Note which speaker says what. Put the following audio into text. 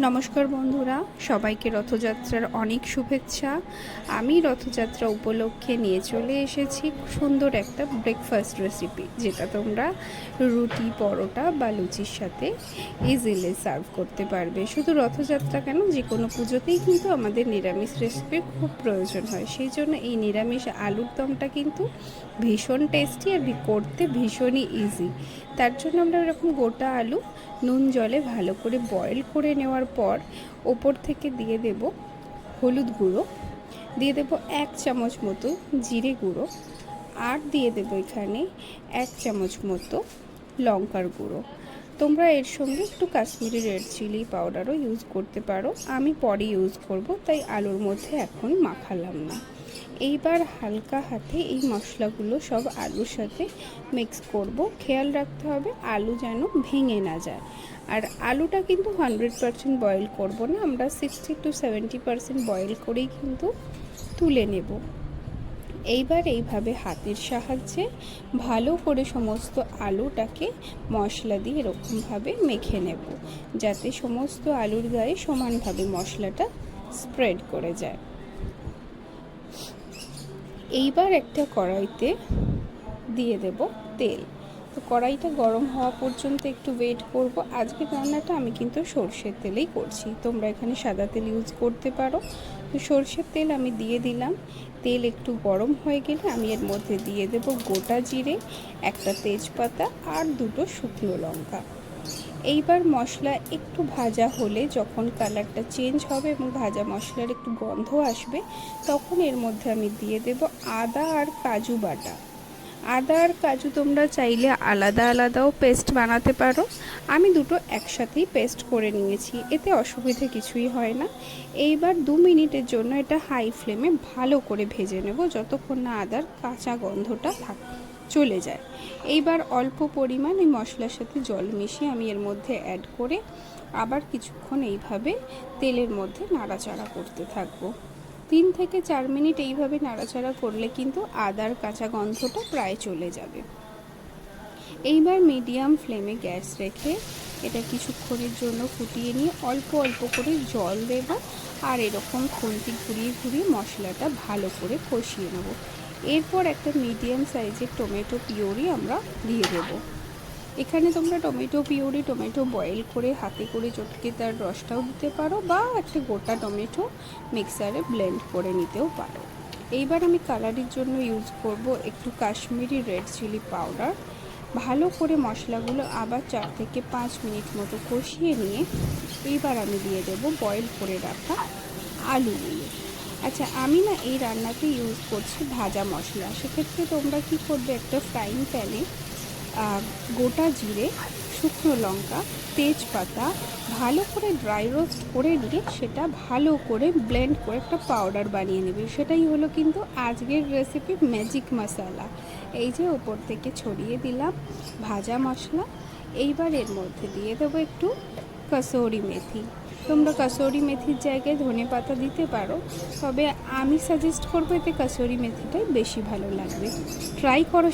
Speaker 1: নমস্কার বন্ধুরা, সবাইকে রথযাত্রার অনেক শুভেচ্ছা। আমি রথযাত্রা উপলক্ষে নিয়ে চলে এসেছি সুন্দর একটা ব্রেকফাস্ট রেসিপি, যেটা তোমরা রুটি, পরোটা বা লুচির সাথে ইজিলি সার্ভ করতে পারবে। শুধু রথযাত্রা কেন, যে কোনো পুজোতেই কিন্তু আমাদের নিরামিষ রেসিপির খুব প্রয়োজন হয়। সেই জন্য এই নিরামিষ আলুর দমটা কিন্তু ভীষণ টেস্টি আর করতে ভীষণই ইজি। তার জন্য আমরা এরকম গোটা আলু নুন জলে ভালো করে বয়েল করে নেওয়ার পর ওপর থেকে দিয়ে দেব হলুদ গুঁড়ো, দিয়ে দেব 1 চামচ মতো জিরে গুঁড়ো, আর দিয়ে দেব এখানে 1 চামচ মতো লঙ্কার গুঁড়ো। তোমরা এর সঙ্গে একটু কাশ্মীরি রেড চিলি পাউডারও ইউজ করতে পারো। আমি পরে ইউজ করব, তাই আলুর মধ্যে এখন মাখালাম না। এইবার হালকা হাতে এই মশলাগুলো সব আলুর সাথে মিক্স করব। খেয়াল রাখতে হবে আলু যেন ভেঙে না যায়। আর আলুটা কিন্তু 100% বয়েল করব না, আমরা 60 to 70% বয়েল করেই কিন্তু তুলে নেব। এইবার এইভাবে হাতের সাহায্যে ভালো করে সমস্ত আলুটাকে মশলা দিয়ে এরকমভাবে মেখে নেব, যাতে সমস্ত আলুর গায়ে সমানভাবে মশলাটা স্প্রেড করে যায়। এইবার একটা কড়াইতে দিয়ে দেব তেল। তো কড়াইটা গরম হওয়া পর্যন্ত একটু ওয়েট করব। আজকের রান্নাটা আমি কিন্তু সর্ষের তেলেই করছি, তোমরা এখানে সাদা তেল ইউজ করতে পারো। তো সর্ষের তেল আমি দিয়ে দিলাম। তেল একটু গরম হয়ে গেলে আমি এর মধ্যে দিয়ে দেব গোটা জিরে, একটা তেজপাতা আর 2টো শুকনো লঙ্কা। এইবার মশলা একটু ভাজা হলে, যখন কালারটা চেঞ্জ হবে এবং ভাজা মশলার একটু গন্ধ আসবে, তখন এর মধ্যে আমি দিয়ে দেব আদা আর কাজু বাটা। আদা আর কাজু তোমরা চাইলে আলাদা আলাদাও পেস্ট বানাতে পারো। আমি দুটো একসাথেই পেস্ট করে নিয়েছি, এতে অসুবিধে কিছুই হয় না। এইবার 2 মিনিটের জন্য এটা হাই ফ্লেমে ভালো করে ভেজে নেব, যতক্ষণ না আদার কাঁচা গন্ধটা চলে যায়। এইবার অল্প পরিমাণ এই মশলার সাথে জল মিশিয়ে আমি এর মধ্যে অ্যাড করে আবার কিছুক্ষণ এইভাবে তেলের মধ্যে নাড়াচাড়া করতে থাকবো। 3 থেকে 4 মিনিট এইভাবে নাড়াচাড়া করলে কিন্তু আদার কাঁচা গন্ধটা প্রায় চলে যাবে। এইবার মিডিয়াম ফ্লেমে গ্যাস রেখে এটা কিছুক্ষণের জন্য ফুটিয়ে নিয়ে অল্প অল্প করে জল দেব, আর এরকম খুন্তি ঘুরিয়ে ঘুরিয়ে মশলাটা ভালো করে কষিয়ে নেব। এরপর একটা মিডিয়াম সাইজের টমেটো পিউরি আমরা দিয়ে দেব। এখানে তোমরা টমেটো পিউরি, টমেটো বয়েল করে হাতে করে চটকে তার রসটাও দিতে পারো, বা একটা গোটা টমেটো মিক্সারে ব্লেন্ড করে নিতেও পারো। এইবার আমি কালারের জন্য ইউজ করব একটু কাশ্মীরি রেড চিলি পাউডার। ভালো করে মশলাগুলো আবার 4 থেকে 5 মিনিট মতো কষিয়ে নিয়ে এইবার আমি দিয়ে দেব বয়েল করে রাখা আলুগুলো। আচ্ছা, আমি না এই রান্নাতে ইউজ করছি ভাজা মশলা। সেক্ষেত্রে তোমরা কি করবে, একটা ফ্রাইং প্যানে গোটা জিরে, শুকনো লঙ্কা, তেজপাতা ভালো করে ড্রাই রোস্ট করে নিয়ে সেটা ভালো করে ব্লেন্ড করে একটা পাউডার বানিয়ে নেবে। সেটাই হলো কিন্তু আজকের রেসিপি ম্যাজিক মশলা। এই যে ওপর থেকে ছড়িয়ে দিলাম ভাজা মশলা। এইবার এর মধ্যে দিয়ে দেবো একটু কসুরি মেথি। তোমরা কসুরি মেথির জায়গায় ধনেপাতা দিতে পারো, তবে আমি সাজেস্ট করবো এতে কসুরি মেথিটাই বেশি ভালো লাগবে। ট্রাই করো।